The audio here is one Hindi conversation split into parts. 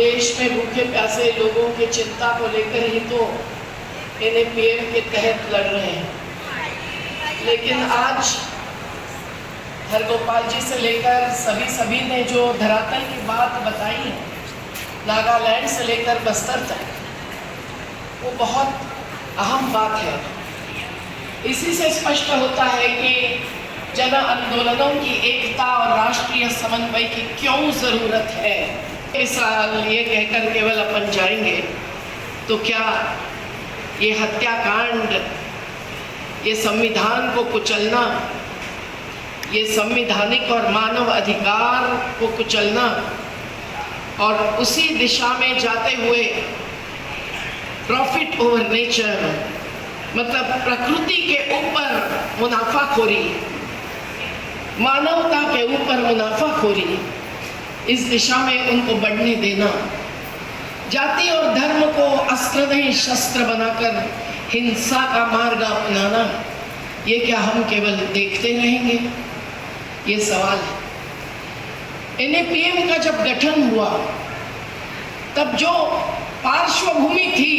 देश में भूखे प्यासे लोगों की चिंता को लेकर ही तो NAPM के तहत लड़ रहे हैं। लेकिन आज हरगोपाल जी से लेकर सभी ने जो धरातल की बात बताई है, नागालैंड से लेकर बस्तर तक, वो बहुत अहम बात है। इसी से स्पष्ट होता है कि जन आंदोलनों की एकता और राष्ट्रीय समन्वय की क्यों ज़रूरत है। इस साल ये कहकर केवल अपन जाएंगे तो क्या ये हत्याकांड, ये संविधान को कुचलना, ये संवैधानिक और मानव अधिकार को कुचलना और उसी दिशा में जाते हुए प्रॉफिट ओवर नेचर, मतलब प्रकृति के ऊपर मुनाफाखोरी, मानवता के ऊपर मुनाफाखोरी, इस दिशा में उनको बढ़ने देना, जाति और धर्म को अस्त्र नहीं शस्त्र बनाकर हिंसा का मार्ग अपनाना, ये क्या हम केवल देखते रहेंगे? ये सवाल है। NAPM का जब गठन हुआ तब जो पार्श्वभूमि थी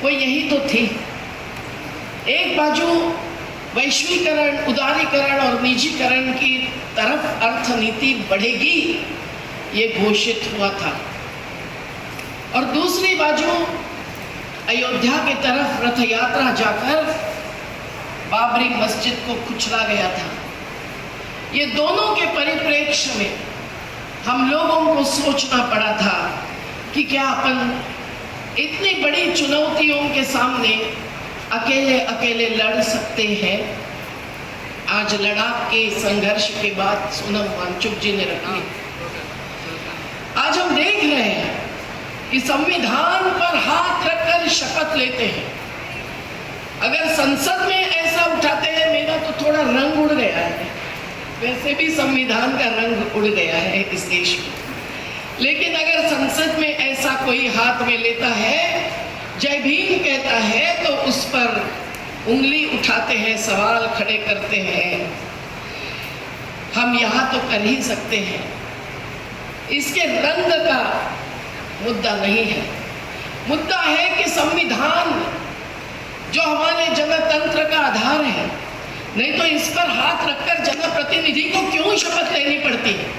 वो यही तो थी। एक बाजू वैश्वीकरण, उदारीकरण और निजीकरण की तरफ अर्थनीति बढ़ेगी, ये घोषित हुआ था, और दूसरी बाजू अयोध्या की तरफ रथ यात्रा जाकर बाबरी मस्जिद को कुचला गया था। ये दोनों के परिप्रेक्ष्य में हम लोगों को सोचना पड़ा था कि क्या अपन इतनी बड़ी चुनौतियों के सामने अकेले अकेले लड़ सकते हैं। आज लड़ाक के संघर्ष के बाद सोनम वांगचुक जी ने रखी। आज हम देख रहे हैं कि संविधान पर हाथ रखकर शपथ लेते हैं। अगर संसद में ऐसा उठाते हैं, मेरा तो थोड़ा रंग उड़ गया है, वैसे भी संविधान का रंग उड़ गया है इस देश में, लेकिन अगर संसद में ऐसा कोई हाथ में लेता है, जय भीम कहता है, तो उस पर उंगली उठाते हैं, सवाल खड़े करते हैं। हम यहाँ तो कर ही सकते हैं। इसके रंग का मुद्दा नहीं है। मुद्दा है कि संविधान जो हमारे जनतंत्र का आधार है, नहीं तो इस पर हाथ रखकर जनप्रतिनिधि को क्यों शपथ लेनी पड़ती है।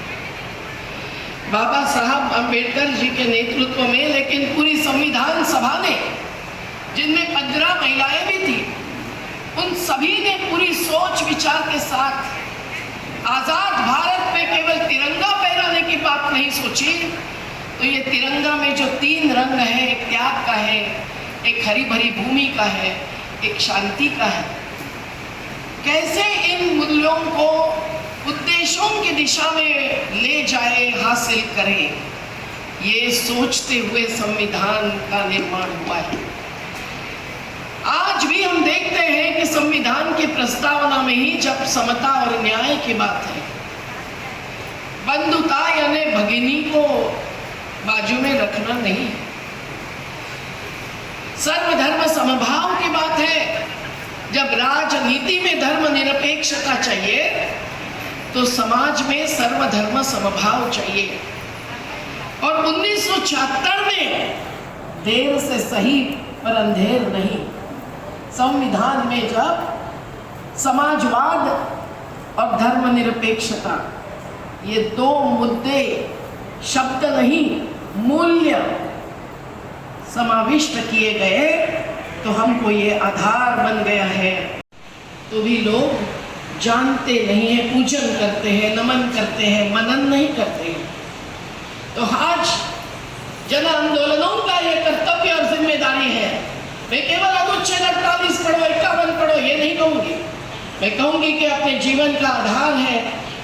बाबा साहब अंबेडकर जी के नेतृत्व में, लेकिन पूरी संविधान सभा ने, जिनमें 15 महिलाएं भी थी, उन सभी ने पूरी सोच विचार के साथ आजाद भारत में केवल तिरंगा फहराने की बात नहीं सोची। तो ये तिरंगा में जो 3 रंग है, एक त्याग का है, एक हरी भरी भूमि का है, एक शांति का है, कैसे इन मूल्यों को उद्देश्यों की दिशा में ले जाए, हासिल करें, ये सोचते हुए संविधान का निर्माण हुआ है। आज भी हम देखते हैं कि संविधान की प्रस्तावना में ही जब समता और न्याय की बात है, बंधुता यानी भगिनी को बाजू में रखना नहीं, सर्वधर्म समभाव की बात है, जब राजनीति में धर्म निरपेक्षता चाहिए तो समाज में सर्वधर्म समभाव चाहिए। और 1976 में देर से सही पर अंधेर नहीं, संविधान में जब समाजवाद और धर्मनिरपेक्षता, ये 2 मुद्दे, शब्द नहीं मूल्य समाविष्ट किए गए, तो हमको ये आधार बन गया है। तो भी लोग जानते नहीं है, पूजन करते हैं, नमन करते हैं, मनन नहीं करते हैं। तो आज जन आंदोलनों का ये कर्तव्य और जिम्मेदारी है। मैं केवल अनुच्छेद 48 पढ़ो, 51 पढ़ो, ये नहीं कहूँगी। मैं कहूँगी कि अपने जीवन का आधार है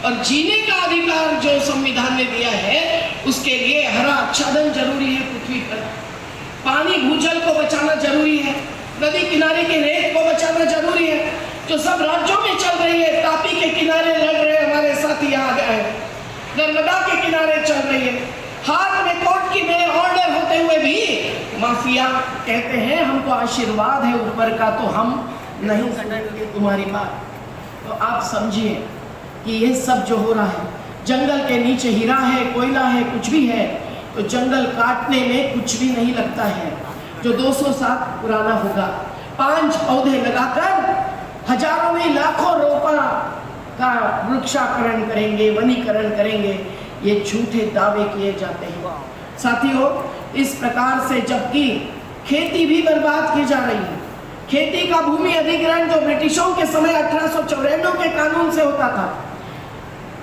और जीने का अधिकार जो संविधान ने दिया है, उसके लिए हरा आच्छादन जरूरी है पृथ्वी पर, पानी भूजल को बचाना जरूरी है, नदी किनारे के रेत को बचाना जरूरी है, जो सब राज्यों में चल रही है। तापी के किनारे लड़ रहे हमारे साथी यहाँ गए, नर्मदा के किनारे चल रही है, हाथ में कोर्ट की में ऑर्डर होते हुए भी माफिया कहते हैं हमको आशीर्वाद है ऊपर का, तो हम नहीं सुनेंगे तुम्हारी बात। तो आप समझिए कि ये सब जो हो रहा है, जंगल के नीचे हीरा है, कोयला है, कुछ भी है, तो जंगल काटने में कुछ भी नहीं लगता है, जो 200 साल पुराना होगा। 5 पौधे लगाकर हजारों नहीं लाखों रोपा का वृक्षाकरण करेंगे, वनीकरण करेंगे, ये झूठे दावे किए जाते हैं। साथियों, इस प्रकार से जबकि खेती भी बर्बाद की जा रही है, खेती का भूमि अधिग्रहण जो ब्रिटिशों के समय 1894 के कानून से होता था,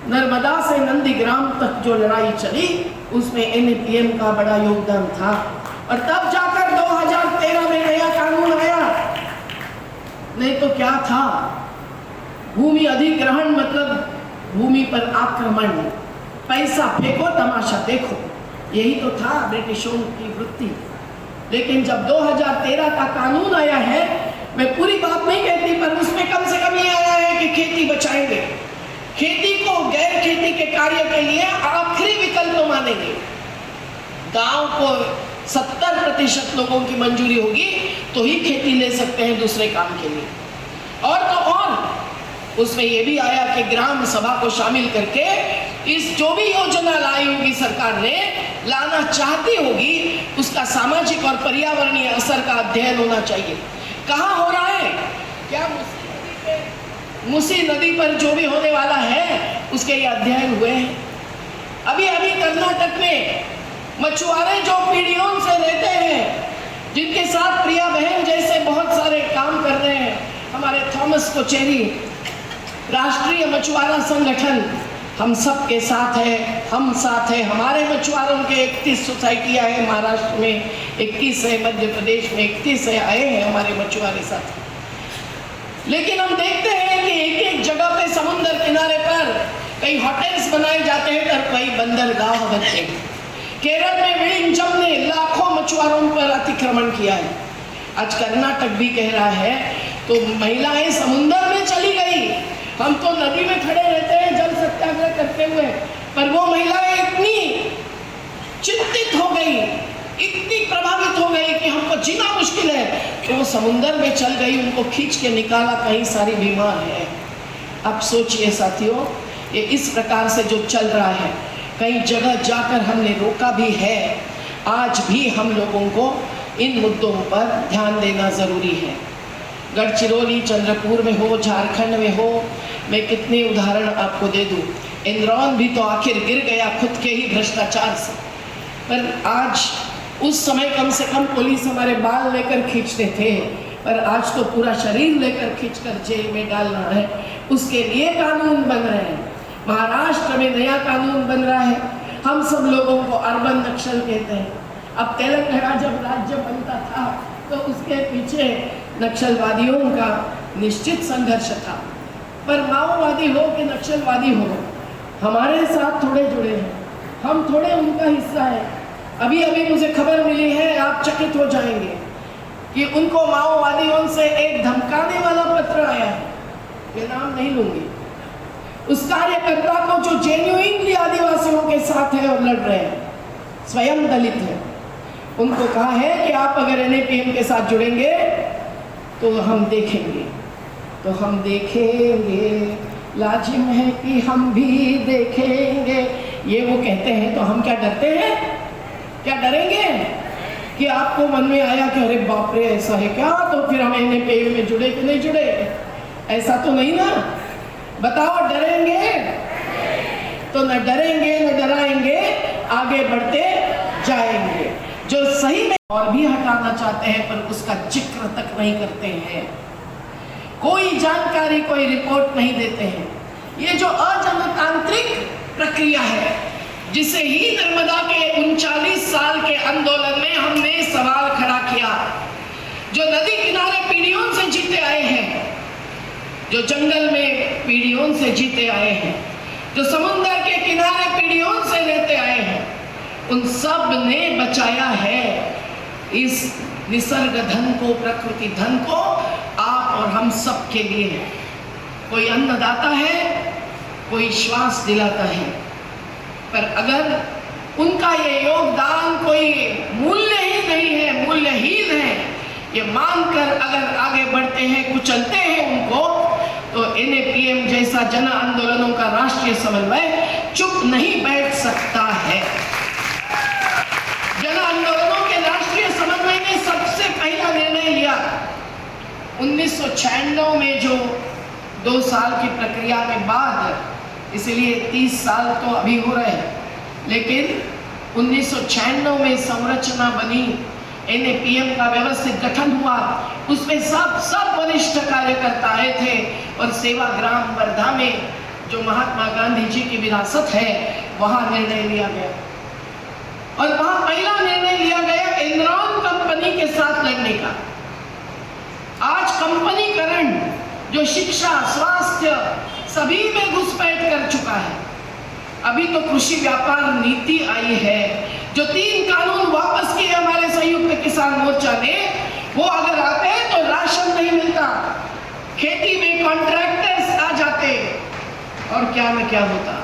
नर्मदा से नंदीग्राम तक जो लड़ाई चली उसमें NAPM का बड़ा योगदान था। और तब जाकर 2013 में नया कानून आया, नहीं तो क्या था? भूमि अधिग्रहण मतलब भूमि पर आक्रमण, पैसा फेंको तमाशा देखो, यही तो था ब्रिटिशों की वृत्ति। लेकिन जब 2013 का कानून आया है, मैं पूरी बात नहीं कहती, पर उसमें कम से कम ये आया है कि खेती बचाएंगे, खेती को गैर खेती के कार्य के लिए आखिरी विकल्प मानेंगे। गांव को 70% लोगों की मंजूरी होगी तो ही खेती ले सकते हैं दूसरे काम के लिए। और तो और उसमें यह भी आया कि ग्राम सभा को शामिल करके इस जो भी योजना लाई होगी सरकार ने, लाना चाहती होगी, उसका सामाजिक और पर्यावरणीय असर का अध्ययन होना चाहिए। कहाँ हो रहा है? क्या मूसी नदी पर जो भी होने वाला है उसके ये अध्ययन हुए हैं। अभी अभी कर्नाटक में मछुआरे जो पीढ़ियों से रहते हैं, जिनके साथ प्रिया बहन जैसे बहुत सारे काम कर रहे हैं, हमारे थॉमस कोचेरी, राष्ट्रीय मछुआरा संगठन, हम सब के साथ है, हम साथ है। हमारे मछुआरों के 31 सोसाइटियाँ हैं, महाराष्ट्र में 21 है, मध्य प्रदेश में 31 है, आए हैं हमारे मछुआरे साथी। लेकिन हम देखते हैं कि एक एक जगह पे समुद्र किनारे पर कई होटल्स बनाए जाते हैं और कई बंदरगाह बनते हैं। केरल में विलिंजम ने लाखों मछुआरों पर अतिक्रमण किया है। आज कर्नाटक भी कह रहा है, तो महिलाएं समुद्र में चली गई, हम तो नदी में खड़े रहते हैं जल सत्याग्रह करते हुए, पर वो महिलाएं इतनी चिंतित हो गई, इतनी प्रभावित हो गई कि हमको जीना मुश्किल है, तो वो समुद्र में चल गई, उनको खींच के निकाला, कहीं सारी बीमार है। अब सोचिए साथियों, ये इस प्रकार से जो चल रहा है, कई जगह जाकर हमने रोका भी है। आज भी हम लोगों को इन मुद्दों पर ध्यान देना जरूरी है। गढ़चिरौली, चंद्रपुर में हो, झारखंड में हो, मैं कितने उदाहरण आपको दे दूं। इंद्रौन भी तो आखिर गिर गया खुद के ही भ्रष्टाचार से। पर आज, उस समय कम से कम पुलिस हमारे बाल लेकर खींचते थे, पर आज तो पूरा शरीर लेकर खींचकर जेल में डालना है, उसके लिए कानून बन रहे हैं। महाराष्ट्र में नया कानून बन रहा है, हम सब लोगों को अर्बन नक्सल कहते हैं। अब तेलंगाना जब राज्य बनता था तो उसके पीछे नक्सलवादियों का निश्चित संघर्ष था, पर माओवादी हो कि नक्सलवादी हो, हमारे साथ थोड़े जुड़े हैं, हम थोड़े उनका हिस्सा है। अभी अभी मुझे खबर मिली है, आप चकित हो जाएंगे, कि उनको माओवादियों से एक धमकाने वाला पत्र आया है, ये नाम नहीं लूंगी, उस कार्यकर्ता को जो जेन्युइनली आदिवासियों के साथ है और लड़ रहे हैं, स्वयं दलित है, उनको कहा है कि आप अगर NAPM के साथ जुड़ेंगे तो हम देखेंगे। तो हम देखेंगे, लाजिम है कि हम भी देखेंगे, ये वो कहते हैं, तो हम क्या डरते हैं? क्या डरेंगे? कि आपको मन में आया कि अरे बाप रे ऐसा है क्या, तो फिर हम NAPM में जुड़े कि नहीं जुड़े? ऐसा तो नहीं ना? बताओ, डरेंगे? तो न डरेंगे न डराएंगे, आगे बढ़ते जाएंगे। जो सही में और भी हटाना चाहते हैं, पर उसका जिक्र तक नहीं करते हैं, कोई जानकारी, कोई रिपोर्ट नहीं देते हैं। ये जो अजनतांत्रिक प्रक्रिया है, जिसे ही नर्मदा के 39 साल के आंदोलन में हमने सवाल खड़ा किया, जो नदी किनारे पीढ़ियों से जीते आए हैं, जो जंगल में पीढ़ियों से जीते आए हैं, जो समुद्र के किनारे पीढ़ियों से रहते आए हैं, उन सब ने बचाया है इस निसर्ग धन को, प्रकृति धन को, आप और हम सब के लिए। कोई अन्नदाता है, कोई श्वास दिलाता है, पर अगर उनका ये योगदान कोई मूल्य ही नहीं है, मूल्यहीन है, ये मानकर अगर आगे बढ़ते हैं, कुचलते हैं उनको, तो NAPM जैसा जन आंदोलनों का राष्ट्रीय समन्वय चुप नहीं बैठ सकता है। 1996 में जो 2 साल की प्रक्रिया के बाद, इसलिए 30 साल तो अभी हो रहे हैं, लेकिन 1996 में संरचना बनी, NAPM का व्यवस्थित गठन हुआ, उसमें सब वरिष्ठ कार्यकर्ता आए थे और सेवाग्राम वर्धा में जो महात्मा गांधी जी की विरासत है वहां निर्णय लिया गया। और वहां पहला निर्णय लिया गया एनरॉन कंपनी के साथ लड़ने का। आज कंपनीकरण जो शिक्षा, स्वास्थ्य सभी में घुसपैठ कर चुका है। अभी तो कृषि व्यापार नीति आई है, जो 3 कानून वापस किए हमारे संयुक्त किसान मोर्चा ने, वो अगर आते हैं तो राशन नहीं मिलता, खेती में कॉन्ट्रैक्टर्स आ जाते और क्या न क्या होता।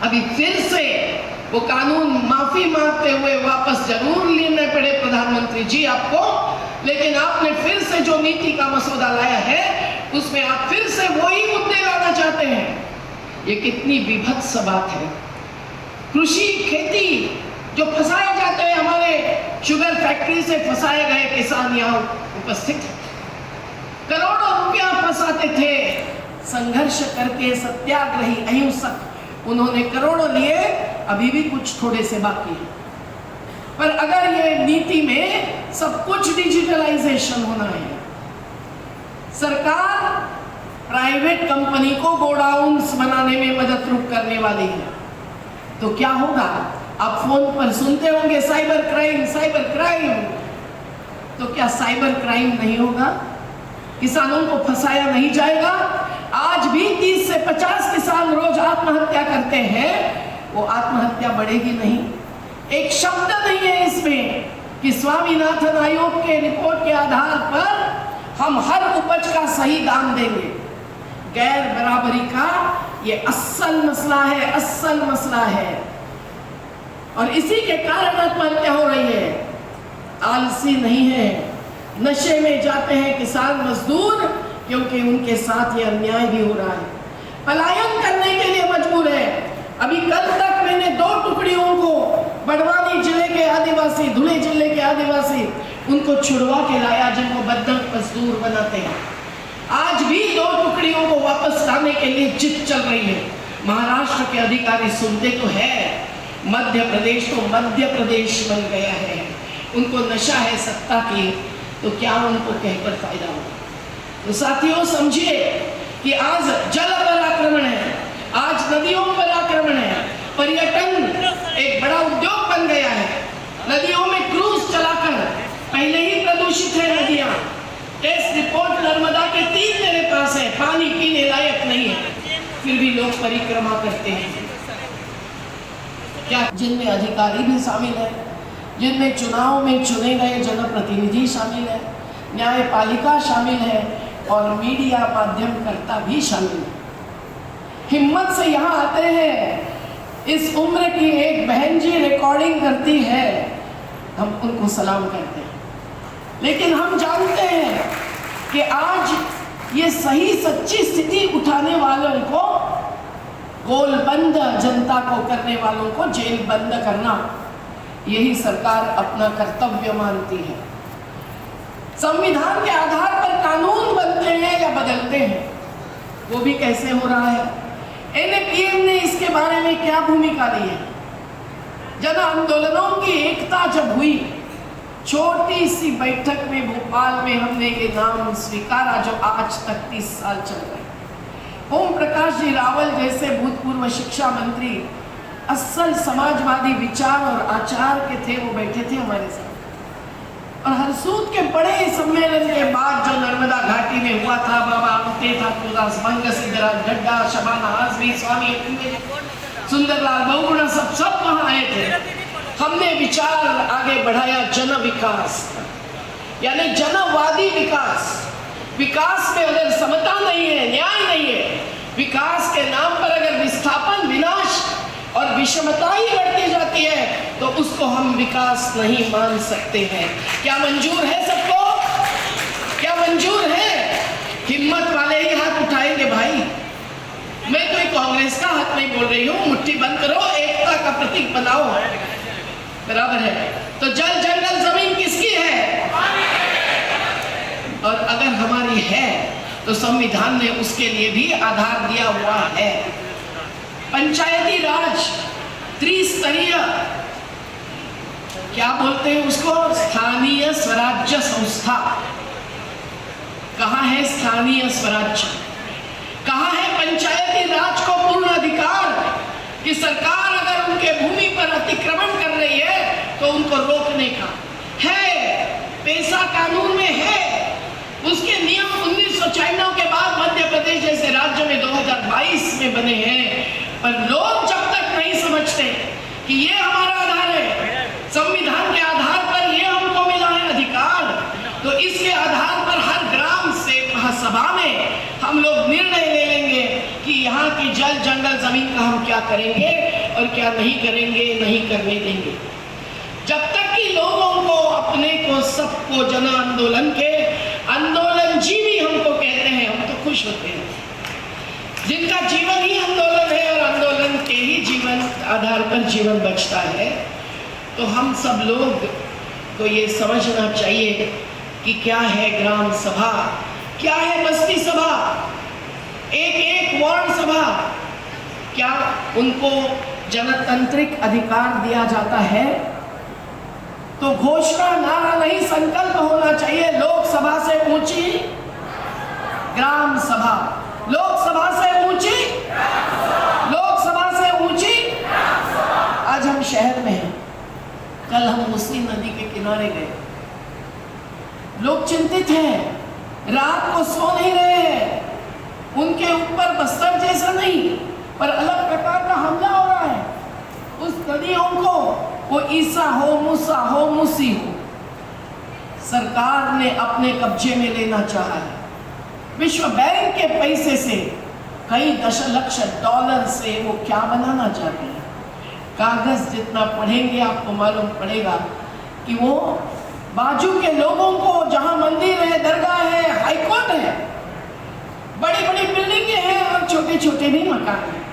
अभी फिर से वो कानून माफी मांगते हुए वापस जरूर लेने पड़े प्रधानमंत्री जी आपको, लेकिन आपने फिर से जो नीति का मसौदा लाया है उसमें आप फिर से वही मुद्दे लाना चाहते हैं। ये कितनी विभत्स बात है। कृषि, खेती जो फंसाए जाते हैं, हमारे शुगर फैक्ट्री से फंसाए गए किसान यहाँ उपस्थित हैं, करोड़ों रुपया फंसाते थे, संघर्ष करके सत्याग्रही अहिंसक उन्होंने करोड़ों लिए, अभी भी कुछ थोड़े से बाकी है। पर अगर ये नीति में सब कुछ डिजिटलाइजेशन होना है, सरकार प्राइवेट कंपनी को गोडाउन्स बनाने में मदद रूप करने वाली है, तो क्या होगा? आप फोन पर सुनते होंगे साइबर क्राइम, साइबर क्राइम, तो क्या साइबर क्राइम नहीं होगा? किसानों को फंसाया नहीं जाएगा? आज भी 30 से 50 किसान रोज आत्महत्या करते हैं, वो आत्महत्या बढ़ेगी नहीं। एक शब्द नहीं है इसमें कि स्वामीनाथन आयोग के रिपोर्ट के आधार पर हम हर उपज का सही दाम देंगे। गैर बराबरी का ये असल मसला है, असल मसला है, और इसी के कारण आत्महत्या हो रही है। आलसी नहीं है, नशे में जाते हैं किसान मजदूर, क्योंकि उनके साथ ये अन्याय भी हो रहा है, पलायन करने के लिए मजबूर है। अभी कल तक मैंने 2 टुकड़ियों को, बड़वानी जिले के आदिवासी, धुले जिले के आदिवासी, उनको छुड़वा के लाया जिनको बद्दक मजदूर बनाते हैं। आज भी 2 टुकड़ियों को वापस लाने के लिए जिद चल रही है। महाराष्ट्र के अधिकारी सुनते तो है, मध्य प्रदेश तो मध्य प्रदेश बन गया है, उनको नशा है सत्ता की, तो क्या उनको कहकर फायदा होगा? तो साथियों समझिए कि आज जल पर आक्रमण है, आज नदियों पर आक्रमण है, पर्यटन एक बड़ा उद्योग बन गया है। नदियों में क्रूज चलाकर, पहले ही प्रदूषित है नदियां, टेस्ट रिपोर्ट नर्मदा के 3 मेरे पास है, पानी पीने लायक नहीं है, फिर भी लोग परिक्रमा करते हैं। क्या जिनमें अधिकारी भी शामिल है, जिनमें चुनाव में चुने गए जनप्रतिनिधि शामिल है, न्यायपालिका शामिल है और मीडिया माध्यमकर्ता भी शामिल है। हिम्मत से यहाँ आते हैं, इस उम्र की एक बहन जी रिकॉर्डिंग करती है, हम उनको सलाम करते हैं। लेकिन हम जानते हैं कि आज ये सही सच्ची स्थिति उठाने वालों को, गोलबंद जनता को करने वालों को जेल बंद करना, यही सरकार अपना कर्तव्य मानती है। संविधान के आधार पर कानून बनते हैं या बदलते हैं, वो भी कैसे हो रहा है? NAPM ने इसके बारे में क्या भूमिका ली है? जन आंदोलनों की एकता जब हुई, छोटी सी बैठक में भोपाल में हमने ये नाम स्वीकारा जो आज तक 30 साल चल रहे हैं। ओम प्रकाश जी रावल जैसे भूतपूर्व शिक्षा मंत्री, असल समाजवादी विचार और आचार के थे, वो बैठे थे हमारे साथ। और हरसूद के बड़े सम्मेलन के बाद जो नर्मदा घाटी में हुआ था, बाबा अंते ठाकुरदास, मंग सिद्धराज गड्ढा, शबाना आजमी, स्वामी सुंदरलाल बहुगुणा, सब वहां आए थे। हमने विचार आगे बढ़ाया जन विकास, यानी जनवादी विकास। विकास में अगर समता नहीं है, न्याय नहीं है, विकास के नाम पर अगर विस्थापन, विनाश और विषमता ही बढ़ती जाती है, तो उसको हम विकास नहीं मान सकते हैं। क्या मंजूर है सबको? क्या मंजूर है? हिम्मत वाले ही हाथ उठाएंगे भाई। मैं कोई कांग्रेस का हाथ नहीं बोल रही हूँ, मुट्ठी बंद करो, एकता का प्रतीक बनाओ, बराबर है। तो जल जंगल जमीन किसकी है? और अगर अगर हमारी है तो संविधान ने उसके लिए भी आधार दिया हुआ है। पंचायती राज, त्रिस्तरीय, क्या बोलते हैं उसको, स्थानीय स्वराज्य संस्था। कहाँ है स्थानीय स्वराज्य, कहाँ है पंचायती राज को पूर्ण अधिकार कि सरकार अगर उनके भूमि पर अतिक्रमण कर रही है तो उनको रोकने का है। पेशा कानून में है, उसके नियम 1996 के बाद मध्य प्रदेश जैसे राज्य में 2022 में बने हैं। पर लोग जब तक नहीं समझते कि ये हमारा आधार है, संविधान के आधार पर ये हमको मिला है अधिकार, तो इसके आधार पर हर ग्राम से सभा में हम लोग निर्णय ले लेंगे कि यहाँ की जल जंगल जमीन का हम क्या करेंगे और क्या नहीं करेंगे, नहीं करने देंगे। जब तक कि लोगों को अपने को सबको जन आंदोलन के आंदोलन जीवी हमको कहते हैं, हम तो खुश होते हैं। जिनका जीवन ही आंदोलन है और आंदोलन के ही जीवन आधार पर जीवन बचता है, तो हम सब लोग को ये समझना चाहिए कि क्या है ग्राम सभा, क्या है बस्ती सभा, एक एक वार्ड सभा, क्या उनको जनतांत्रिक अधिकार दिया जाता है? तो घोषणा नारा नहीं, संकल्प होना चाहिए। लोकसभा से ऊंची ग्राम सभा, लोकसभा से ऊंची, लोकसभा से ऊंची। आज हम शहर में हैं, कल हम मुस्लिम नदी के किनारे गए, लोग चिंतित हैं, रात को सो नहीं रहे हैं। उनके ऊपर बस्तर जैसा नहीं पर अलग प्रकार का हमला हो रहा है। उस नदियों को, वो ईसा हो, मूसा हो, मूसी हो, सरकार ने अपने कब्जे में लेना चाहा है। विश्व बैंक के पैसे से कई दशलक्ष डॉलर से वो क्या बनाना चाहते हैं। कागज जितना पढ़ेंगे आपको मालूम पड़ेगा कि वो बाजू के लोगों को, जहां मंदिर है, दरगाह है, हाईकोर्ट है, बड़ी बड़ी बिल्डिंगें हैं और छोटे छोटे भी मकान हैं,